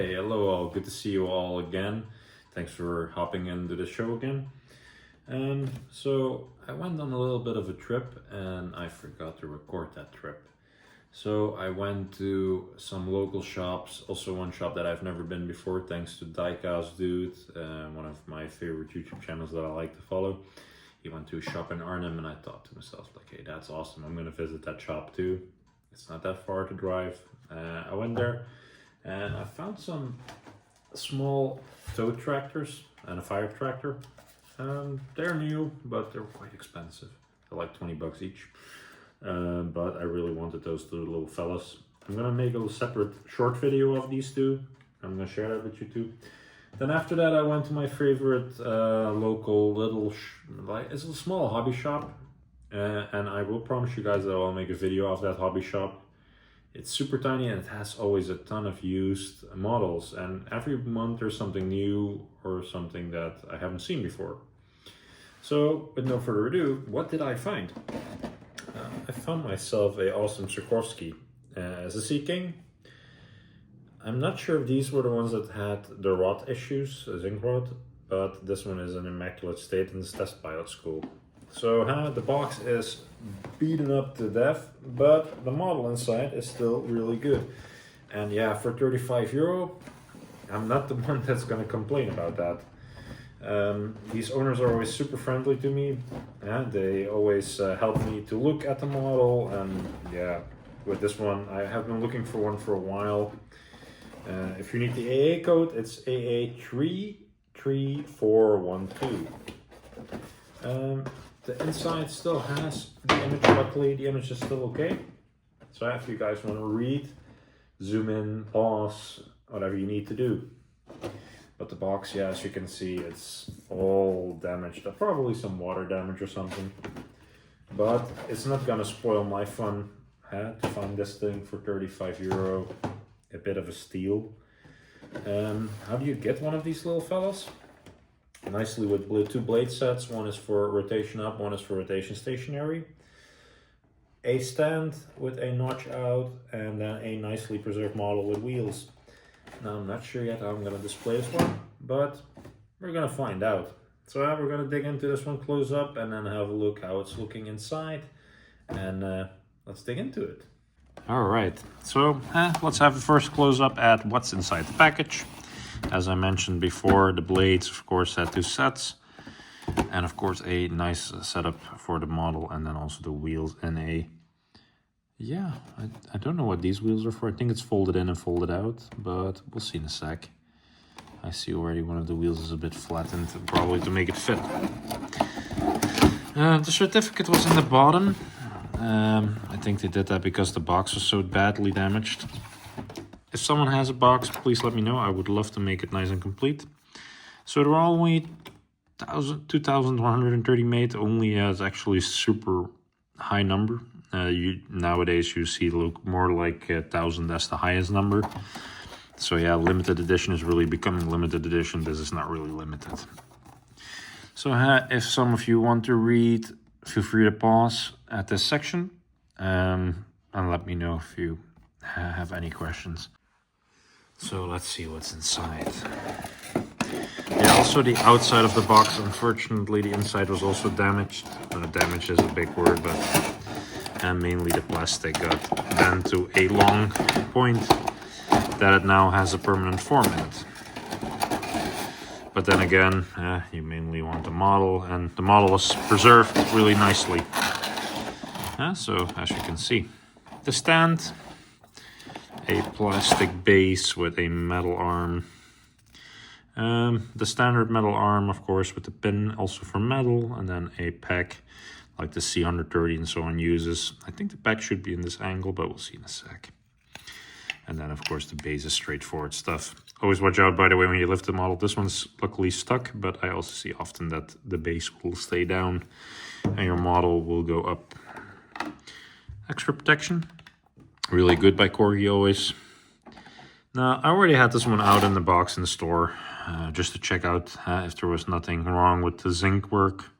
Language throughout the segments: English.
Hey, hello all, good to see you all again. Thanks for hopping into the show again. So I went on a little bit of a trip and I forgot to record that trip. So I went to some local shops, also one shop that I've never been before, thanks to Diecast dude, one of my favorite YouTube channels that I like to follow. He went to a shop in Arnhem and I thought to myself, like, hey, that's awesome, I'm gonna visit that shop too. It's not that far to drive. I went there and I found some small tow tractors and a fire tractor. They're new, but they're quite expensive. They're like 20 bucks each. But I really wanted those two little fellas. I'm gonna make a separate short video of these two. I'm gonna share that with you too. Then after that I went to my favorite local little, it's a small hobby shop. And I will promise you guys that I'll make a video of that hobby shop. It's super tiny and it has always a ton of used models, and every month there's something new or something that I haven't seen before. So with no further ado, what did I find? I found myself a awesome Sikorsky as a Sea King. I'm not sure if these were the ones that had the rod issues, a zinc rod, but this one is in immaculate state in this test pilot school. So the box is beaten up to death, but the model inside is still really good. And yeah, for €35, I'm not the one that's gonna complain about that. These owners are always super friendly to me, and they always help me to look at the model. And yeah, with this one, I have been looking for one for a while. If you need the AA code, it's AA33412. The inside still has the image, luckily the image is still okay. So if you guys want to read, zoom in, pause, whatever you need to do. But the box, yeah, as you can see, it's all damaged. Probably some water damage or something. But it's not gonna spoil my fun to find this thing for €35. A bit of a steal. How do you get one of these little fellas? Nicely with two blade sets. One is for rotation up, one is for rotation stationary. A stand with a notch out, and then a nicely preserved model with wheels. Now I'm not sure yet how I'm going to display this one, but we're going to find out. So we're going to dig into this one close up and then have a look how it's looking inside, and let's dig into it. All right, so let's have a first close up at what's inside the package. As I mentioned before, the blades, of course, had two sets. And of course, a nice setup for the model. And then also the wheels and I don't know what these wheels are for. I think it's folded in and folded out, but we'll see in a sec. I see already one of the wheels is a bit flattened, probably to make it fit. The certificate was in the bottom. I think they did that because the box was so badly damaged. If someone has a box, please let me know. I would love to make it nice and complete. So there are only 2,130 made. Only as actually super high number. Nowadays you see look more like 1,000 as the highest number. So yeah, limited edition is really becoming limited edition. This is not really limited. So if some of you want to read, feel free to pause at this section and let me know if you have any questions. So let's see what's inside. Yeah, also the outside of the box, unfortunately the inside was also damaged. Damage is a big word, but mainly the plastic got bent to a long point that it now has a permanent form in it. But then again, you mainly want the model, and the model was preserved really nicely. So as you can see, the stand, a plastic base with a metal arm. The standard metal arm, of course, with the pin also for metal, and then a pack like the C130 and so on uses. I think the pack should be in this angle, but we'll see in a sec. And then, of course, the base is straightforward stuff. Always watch out, by the way, when you lift the model. This one's luckily stuck, but I also see often that the base will stay down and your model will go up. Extra protection. Really good by Corgi always. Now, I already had this one out in the box in the store, just to check out if there was nothing wrong with the zinc work.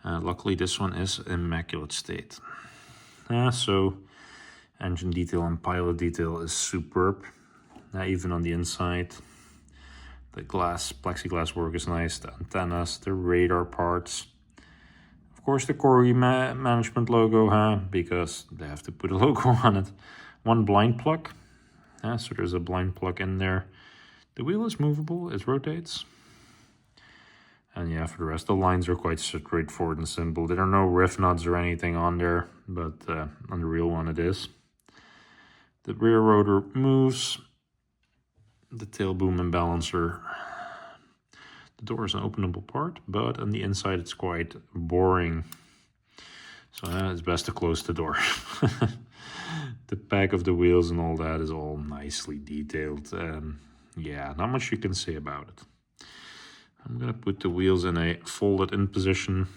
Luckily, this one is immaculate state. So engine detail and pilot detail is superb. even on the inside. The plexiglass work is nice, the antennas, the radar parts. Of course the Corgi management logo, because they have to put a logo on it. One blind plug, so there's a blind plug in there. The wheel is movable, it rotates. And yeah, for the rest, the lines are quite straightforward and simple. There are no riff nuts or anything on there, but on the real one it is. The rear rotor moves. The tail boom and balancer. The door is an openable part, but on the inside it's quite boring. So it's best to close the door. The back of the wheels and all that is all nicely detailed. Yeah, not much you can say about it. I'm gonna put the wheels in a folded in position.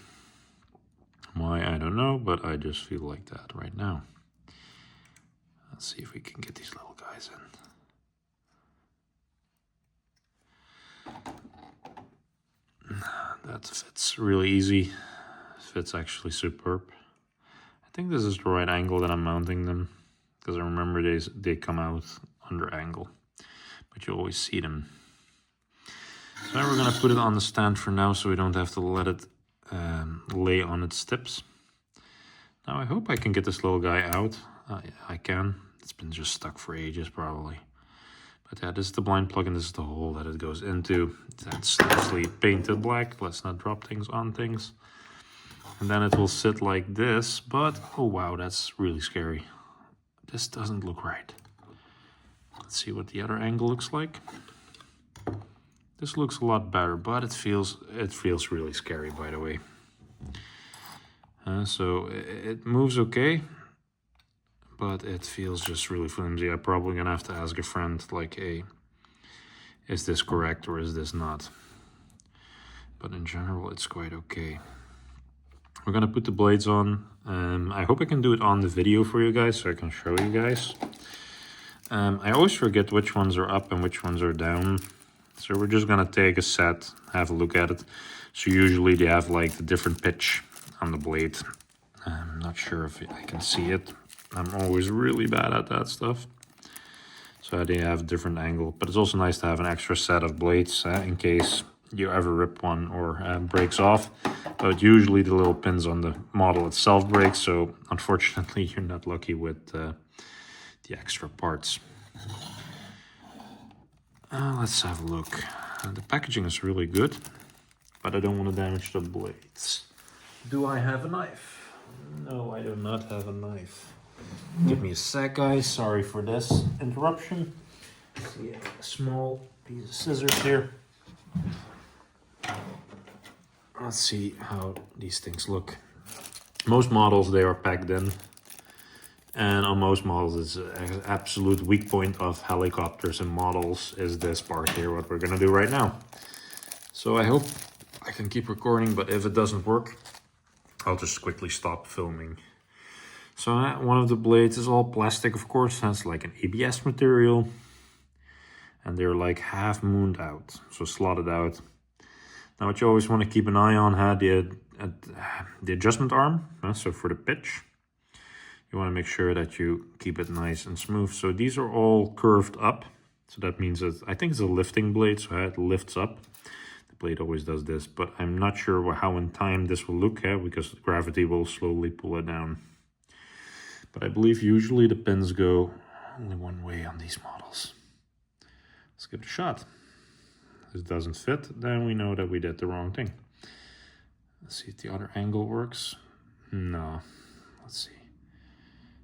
Why, I don't know, but I just feel like that right now. Let's see if we can get these little guys in. That fits really easy. Fits actually superb. I think this is the right angle that I'm mounting them, because I remember they come out under angle, but you always see them. So now we're going to put it on the stand for now, so we don't have to let it lay on its tips. Now I hope I can get this little guy out. Yeah, I can. It's been just stuck for ages probably. But yeah, this is the blind plug and this is the hole that it goes into. That's actually painted black. Let's not drop things on things. And then it will sit like this, but oh wow, that's really scary. This doesn't look right. Let's see what the other angle looks like. This looks a lot better, but it feels really scary, by the way. So it moves okay, but it feels just really flimsy. I'm probably gonna have to ask a friend, like, hey, is this correct or is this not? But in general, it's quite okay. We're gonna put the blades on. I hope I can do it on the video for you guys, so I can show you guys. I always forget which ones are up and which ones are down. So we're just gonna take a set, have a look at it. So usually they have like the different pitch on the blade. I'm not sure if I can see it. I'm always really bad at that stuff. So they have a different angle, but it's also nice to have an extra set of blades in case you ever rip one or breaks off. But usually the little pins on the model itself break, so unfortunately you're not lucky with the extra parts. Let's have a look. The packaging is really good, but I don't want to damage the blades. Do I have a knife? No, I do not have a knife. Give me a sec, guys. Sorry for this interruption. So we have a small piece of scissors here. Let's see how these things look. Most models, they are packed in. And on most models, it's an absolute weak point of helicopters and models is this part here, what we're gonna do right now. So I hope I can keep recording, but if it doesn't work, I'll just quickly stop filming. So one of the blades is all plastic, of course, has like an ABS material. And they're like half mooned out, so slotted out. Now what you always want to keep an eye on, the adjustment arm, so for the pitch. You want to make sure that you keep it nice and smooth. So these are all curved up. So that means that I think it's a lifting blade, so it lifts up. The blade always does this, but I'm not sure how in time this will look, because gravity will slowly pull it down. But I believe usually the pins go only one way on these models. Let's give it a shot. If it doesn't fit, then we know that we did the wrong thing. Let's see if the other angle works. No. Let's see.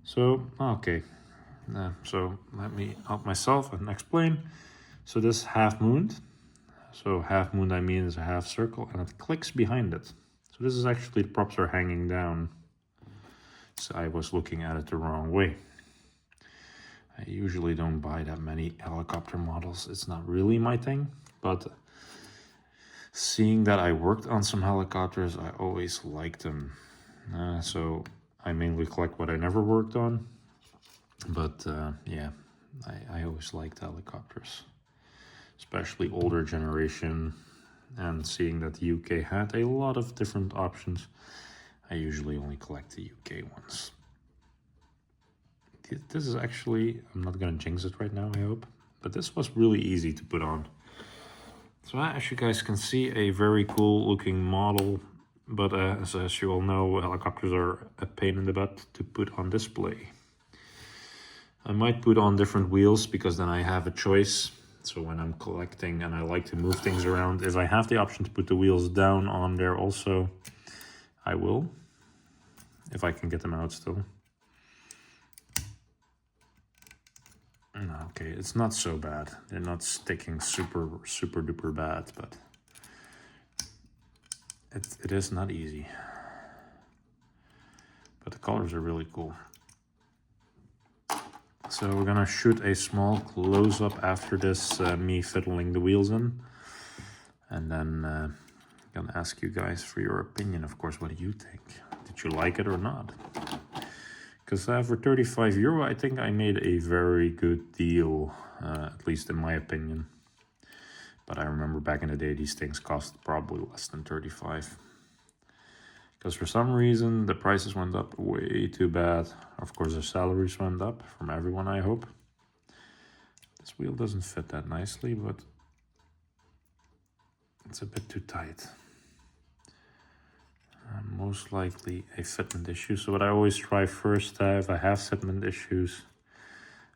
So, okay. So let me help myself and explain. So this half mooned. So half mooned, I mean, is a half circle and it clicks behind it. So this is actually, the props are hanging down. So I was looking at it the wrong way. I usually don't buy that many helicopter models. It's not really my thing, but seeing that I worked on some helicopters, I always liked them. So I mainly collect what I never worked on, but yeah, I always liked helicopters, especially older generation, and seeing that the UK had a lot of different options. I usually only collect the UK ones. This is actually, I'm not gonna jinx it right now, I hope, but this was really easy to put on. So as you guys can see, a very cool looking model, but as you all know, helicopters are a pain in the butt to put on display. I might put on different wheels because then I have a choice. So when I'm collecting and I like to move things around, if I have the option to put the wheels down on there also, I will, if I can get them out still. Okay, it's not so bad. They're not sticking super duper bad, but it is not easy. But the colors are really cool. So we're gonna shoot a small close-up after this, me fiddling the wheels in. And then I'm gonna ask you guys for your opinion, of course. What do you think? Did you like it or not? Because for 35 euro, I think I made a very good deal, at least in my opinion. But I remember back in the day, these things cost probably less than 35. Because for some reason, the prices went up way too bad. Of course, the salaries went up from everyone, I hope. This wheel doesn't fit that nicely, but it's a bit too tight. Most likely a fitment issue. So what I always try first, if I have fitment issues,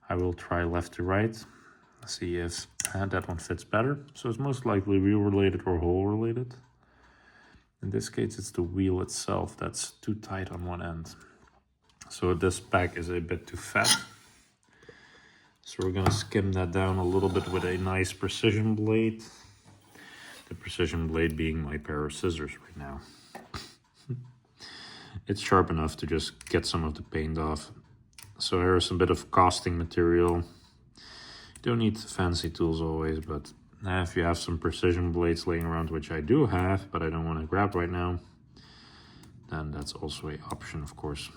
I will try left to right. See if that one fits better. So it's most likely wheel related or hole related. In this case, it's the wheel itself that's too tight on one end. So this back is a bit too fat. So we're gonna skim that down a little bit with a nice precision blade. The precision blade being my pair of scissors right now. It's sharp enough to just get some of the paint off. So here's a bit of casting material. You don't need fancy tools always, but if you have some precision blades laying around, which I do have, but I don't want to grab right now, then that's also an option, of course.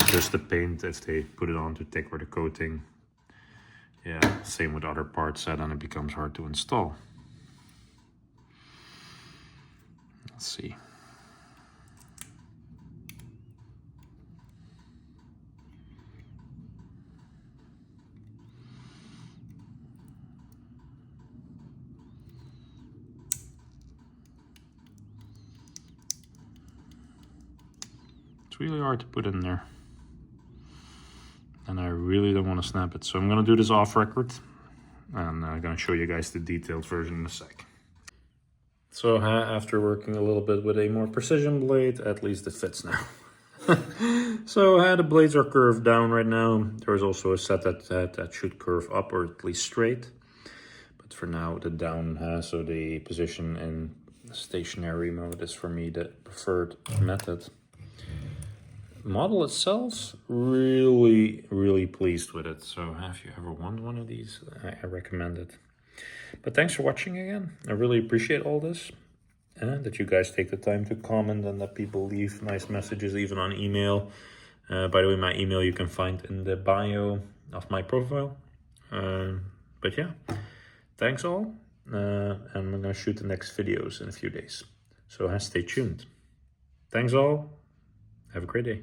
Just the paint, if they put it on to take for the coating. Yeah, same with other parts, then it becomes hard to install. Let's see. It's really hard to put in there. And I really don't want to snap it. So I'm going to do this off record. And I'm going to show you guys the detailed version in a sec. So after working a little bit with a more precision blade, at least it fits now. So the blades are curved down right now. There's also a set that should curve up or at least straight. But for now, the down, so the position in stationary mode is for me the preferred method. Model itself, really pleased with it. So if you ever want one of these, I recommend it. But thanks for watching again. I really appreciate all this, and that you guys take the time to comment and that people leave nice messages even on email. By the way, my email you can find in the bio of my profile. But yeah, thanks all, and I'm gonna shoot the next videos in a few days, so stay tuned. Thanks all, have a great day.